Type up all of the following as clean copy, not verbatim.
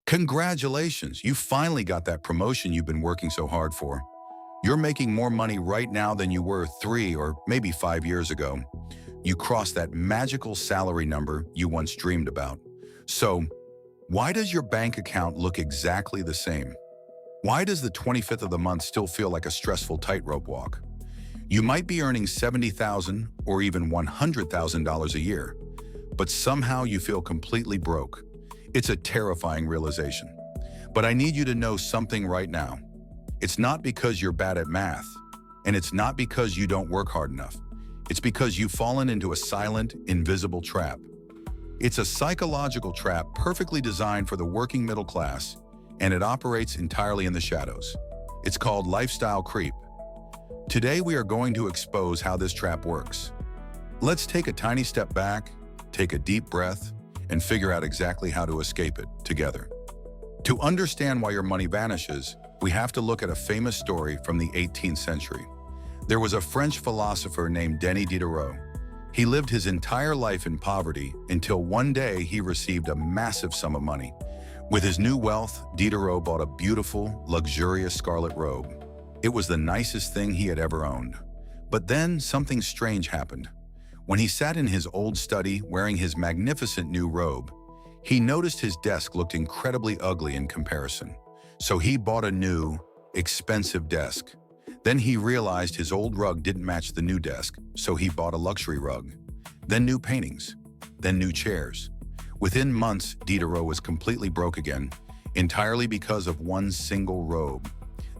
Congratulations, you finally got that promotion you've been working so hard for. You're making more money right now than you were 3 or maybe 5 years ago. You crossed that magical salary number you once dreamed about. So, why does your bank account look exactly the same? Why does the 25th of the month still feel like a stressful tightrope walk? You might be earning $70,000 or even $100,000 a year, but somehow you feel completely broke. It's a terrifying realization. But I need you to know something right now. It's not because you're bad at math, and it's not because you don't work hard enough. It's because you've fallen into a silent, invisible trap. It's a psychological trap perfectly designed for the working middle class, and it operates entirely in the shadows. It's called lifestyle creep. Today we are going to expose how this trap works. Let's take a tiny step back, take a deep breath, and figure out exactly how to escape it together. To understand why your money vanishes, we have to look at a famous story from the 18th century. There was a French philosopher named Denis Diderot. He lived his entire life in poverty until one day he received a massive sum of money. With his new wealth, Diderot bought a beautiful, luxurious scarlet robe. It was the nicest thing he had ever owned. But then something strange happened. When he sat in his old study wearing his magnificent new robe, he noticed his desk looked incredibly ugly in comparison. So he bought a new, expensive desk. Then he realized his old rug didn't match the new desk, so he bought a luxury rug. Then new paintings, then new chairs. Within months, Diderot was completely broke again, entirely because of one single robe.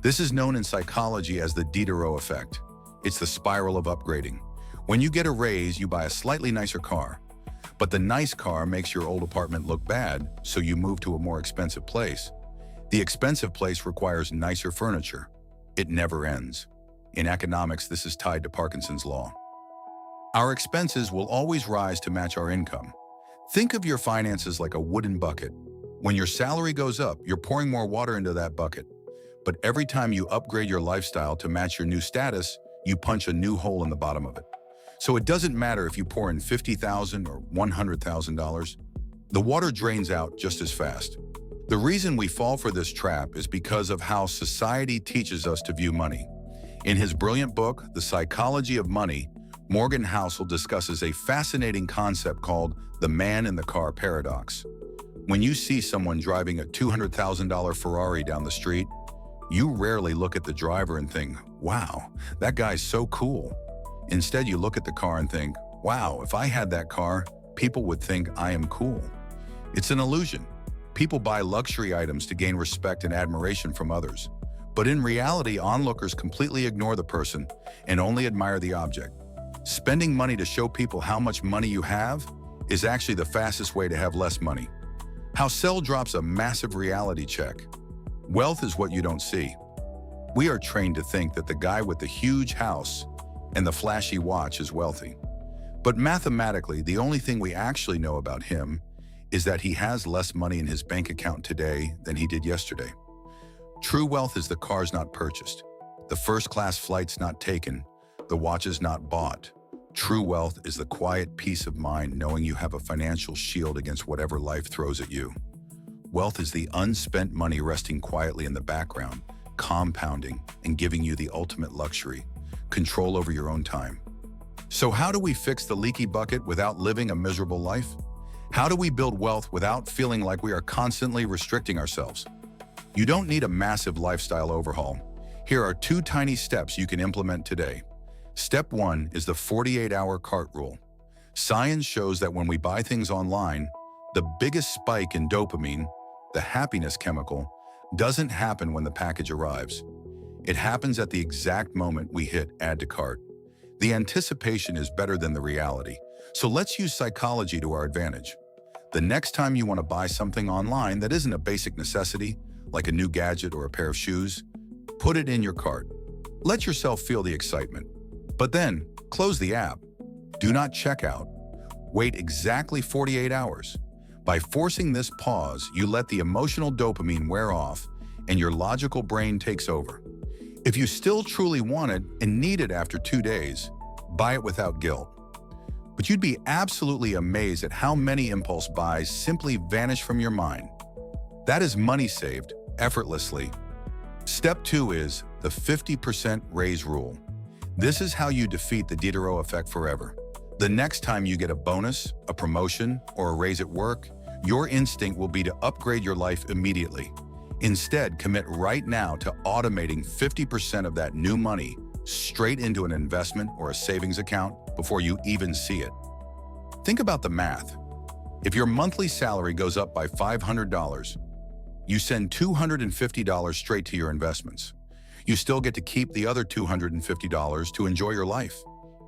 This is known in psychology as the Diderot effect. It's the spiral of upgrading. When you get a raise, you buy a slightly nicer car. But the nice car makes your old apartment look bad, so you move to a more expensive place. The expensive place requires nicer furniture. It never ends. In economics, this is tied to Parkinson's law. Our expenses will always rise to match our income. Think of your finances like a wooden bucket. When your salary goes up, you're pouring more water into that bucket. But every time you upgrade your lifestyle to match your new status, you punch a new hole in the bottom of it. So it doesn't matter if you pour in $50,000 or $100,000, the water drains out just as fast. The reason we fall for this trap is because of how society teaches us to view money. In his brilliant book, The Psychology of Money, Morgan Housel discusses a fascinating concept called the man in the car paradox. When you see someone driving a $200,000 Ferrari down the street, you rarely look at the driver and think, wow, that guy's so cool. Instead, you look at the car and think, wow, if I had that car, people would think I am cool. It's an illusion. People buy luxury items to gain respect and admiration from others. But in reality, onlookers completely ignore the person and only admire the object. Spending money to show people how much money you have is actually the fastest way to have less money. Housel drops a massive reality check. Wealth is what you don't see. We are trained to think that the guy with the huge house and the flashy watch is wealthy. But mathematically, the only thing we actually know about him is that he has less money in his bank account today than he did yesterday. True wealth is the cars not purchased, the first-class flights not taken, the watches not bought. True wealth is the quiet peace of mind knowing you have a financial shield against whatever life throws at you. Wealth is the unspent money resting quietly in the background, compounding and giving you the ultimate luxury, control over your own time. So how do we fix the leaky bucket without living a miserable life? How do we build wealth without feeling like we are constantly restricting ourselves? You don't need a massive lifestyle overhaul. Here are 2 tiny steps you can implement today. Step 1 is the 48-hour cart rule. Science shows that when we buy things online, the biggest spike in dopamine, the happiness chemical, doesn't happen when the package arrives. It happens at the exact moment we hit add to cart. The anticipation is better than the reality, so let's use psychology to our advantage. The next time you want to buy something online that isn't a basic necessity, like a new gadget or a pair of shoes, put it in your cart. Let yourself feel the excitement. But then, close the app. Do not check out. Wait exactly 48 hours. By forcing this pause, you let the emotional dopamine wear off and your logical brain takes over. If you still truly want it and need it after 2 days, buy it without guilt. But you'd be absolutely amazed at how many impulse buys simply vanish from your mind. That is money saved effortlessly. Step 2 is the 50% raise rule. This is how you defeat the Diderot effect forever. The next time you get a bonus, a promotion, or a raise at work, your instinct will be to upgrade your life immediately. Instead, commit right now to automating 50% of that new money straight into an investment or a savings account before you even see it. Think about the math. If your monthly salary goes up by $500, you send $250 straight to your investments. You still get to keep the other $250 to enjoy your life,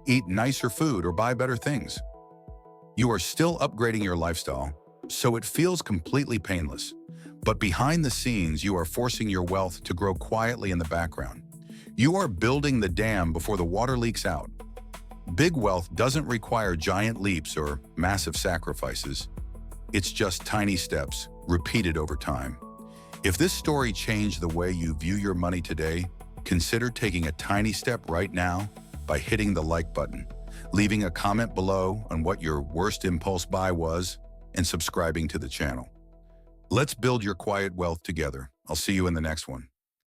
eat nicer food, or buy better things. You are still upgrading your lifestyle, so it feels completely painless. But behind the scenes, you are forcing your wealth to grow quietly in the background. You are building the dam before the water leaks out. Big wealth doesn't require giant leaps or massive sacrifices. It's just tiny steps, repeated over time. If this story changed the way you view your money today, consider taking a tiny step right now by hitting the like button, leaving a comment below on what your worst impulse buy was, and subscribing to the channel. Let's build your quiet wealth together. I'll see you in the next one.